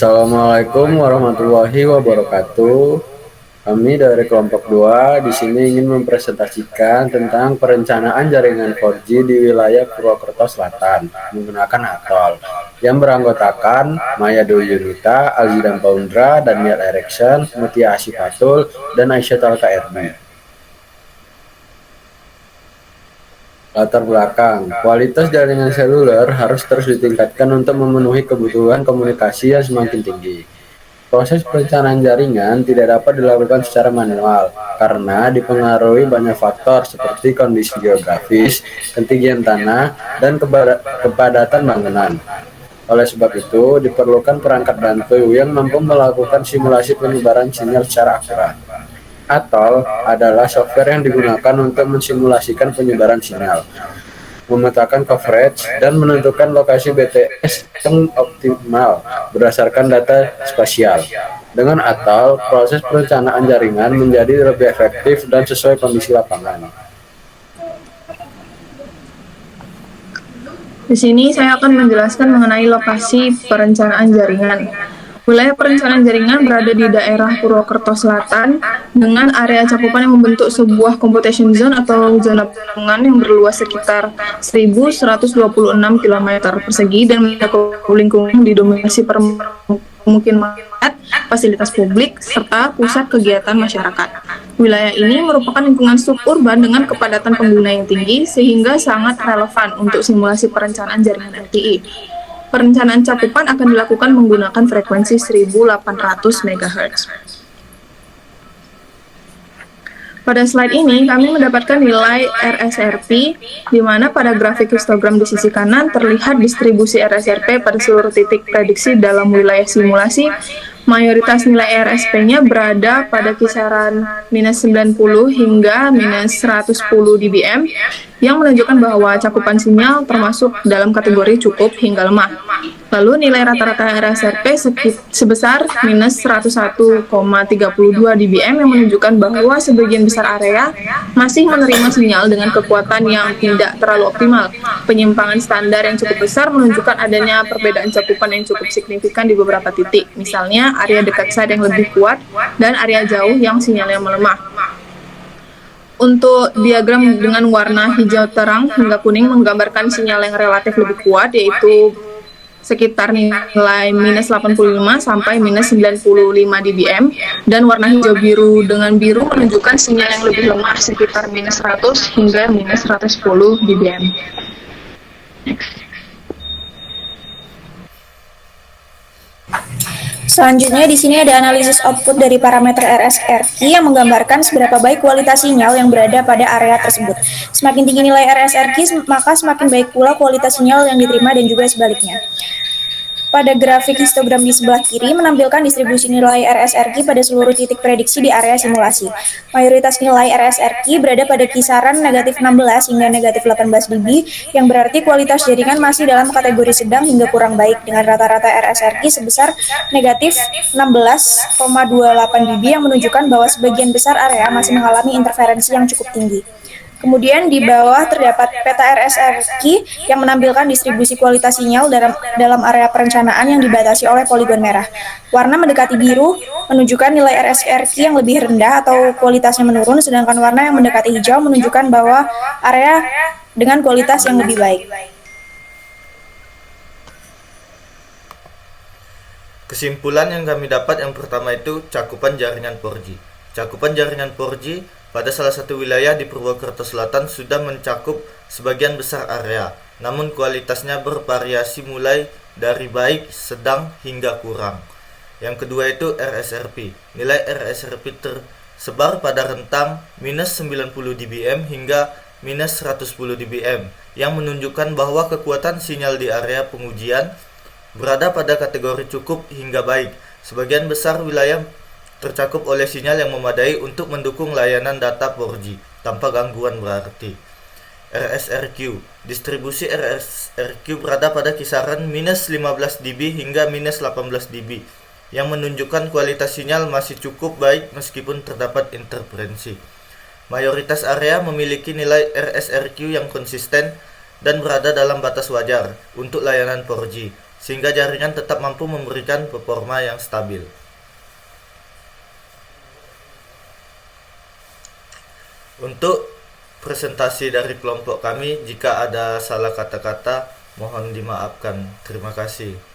Assalamualaikum warahmatullahi wabarakatuh. Kami dari kelompok 2 di sini ingin mempresentasikan tentang perencanaan jaringan 4G di wilayah Purwokerto Selatan menggunakan Atol yang beranggotakan Maya Dwi Yunita, Alzidan Paundra, Daniel Erickson, Mutia Asifatul, dan Aisyah Talka Erdi. Latar belakang, kualitas jaringan seluler harus terus ditingkatkan untuk memenuhi kebutuhan komunikasi yang semakin tinggi. Proses perencanaan jaringan tidak dapat dilakukan secara manual karena dipengaruhi banyak faktor seperti kondisi geografis, ketinggian tanah, dan kepadatan bangunan. Oleh sebab itu, diperlukan perangkat bantu yang mampu melakukan simulasi penyebaran sinyal secara akurat. Atol adalah software yang digunakan untuk mensimulasikan penyebaran sinyal, memetakan coverage, dan menentukan lokasi BTS yang optimal berdasarkan data spasial. Dengan Atol, proses perencanaan jaringan menjadi lebih efektif dan sesuai kondisi lapangan. Di sini saya akan menjelaskan mengenai lokasi perencanaan jaringan. Wilayah perencanaan jaringan berada di daerah Purwokerto Selatan dengan area cakupan yang membentuk sebuah computation zone atau zona pengembangan yang berluas sekitar 1.126 km persegi dan mencakup lingkungan didominasi pemukiman, fasilitas publik, serta pusat kegiatan masyarakat. Wilayah ini merupakan lingkungan suburban dengan kepadatan pengguna yang tinggi sehingga sangat relevan untuk simulasi perencanaan jaringan LTE. Perencanaan cakupan akan dilakukan menggunakan frekuensi 1800 MHz. Pada slide ini, kami mendapatkan nilai RSRP, di mana pada grafik histogram di sisi kanan terlihat distribusi RSRP pada seluruh titik prediksi dalam wilayah simulasi. Mayoritas nilai RSP-nya berada pada kisaran minus 90 hingga minus 110 dBm, yang menunjukkan bahwa cakupan sinyal termasuk dalam kategori cukup hingga lemah. Lalu nilai rata-rata RSRP sebesar minus 101,32 dBm yang menunjukkan bahwa sebagian besar area masih menerima sinyal dengan kekuatan yang tidak terlalu optimal. Penyimpangan standar yang cukup besar menunjukkan adanya perbedaan cakupan yang cukup signifikan di beberapa titik, misalnya area dekat site yang lebih kuat dan area jauh yang sinyalnya melemah. Untuk diagram dengan warna hijau terang hingga kuning menggambarkan sinyal yang relatif lebih kuat, yaitu sekitar nilai minus 85 sampai minus 95 dBm, dan warna hijau biru dengan biru menunjukkan sinyal yang lebih lemah sekitar minus 100 hingga minus 110 dBm. Next. Selanjutnya di sini ada analisis output dari parameter RSRQ yang menggambarkan seberapa baik kualitas sinyal yang berada pada area tersebut. Semakin tinggi nilai RSRQ, maka semakin baik pula kualitas sinyal yang diterima dan juga sebaliknya. Pada grafik histogram di sebelah kiri menampilkan distribusi nilai RSRQ pada seluruh titik prediksi di area simulasi. Mayoritas nilai RSRQ berada pada kisaran negatif 16 hingga negatif 18 dB, yang berarti kualitas jaringan masih dalam kategori sedang hingga kurang baik, dengan rata-rata RSRQ sebesar negatif 16,28 dB yang menunjukkan bahwa sebagian besar area masih mengalami interferensi yang cukup tinggi. Kemudian di bawah terdapat peta RSRQ yang menampilkan distribusi kualitas sinyal dalam area perencanaan yang dibatasi oleh poligon merah. Warna mendekati biru menunjukkan nilai RSRQ yang lebih rendah atau kualitasnya menurun, sedangkan warna yang mendekati hijau menunjukkan bahwa area dengan kualitas yang lebih baik. Kesimpulan yang kami dapat yang pertama itu cakupan jaringan 4G. Cakupan jaringan 4G pada salah satu wilayah di Purwokerto Selatan sudah mencakup sebagian besar area, namun kualitasnya bervariasi mulai dari baik, sedang, hingga kurang. Yang kedua itu RSRP. Nilai RSRP tersebar pada rentang minus 90 dBm hingga minus 110 dBm, yang menunjukkan bahwa kekuatan sinyal di area pengujian berada pada kategori cukup hingga baik. Sebagian besar wilayah tercakup oleh sinyal yang memadai untuk mendukung layanan data 4G tanpa gangguan berarti. RSRQ. Distribusi RSRQ berada pada kisaran minus 15 dB hingga minus 18 dB, yang menunjukkan kualitas sinyal masih cukup baik meskipun terdapat interferensi. Mayoritas area memiliki nilai RSRQ yang konsisten dan berada dalam batas wajar untuk layanan 4G. sehingga jaringan tetap mampu memberikan performa yang stabil. Untuk presentasi dari kelompok kami, jika ada salah kata-kata mohon dimaafkan. Terima kasih.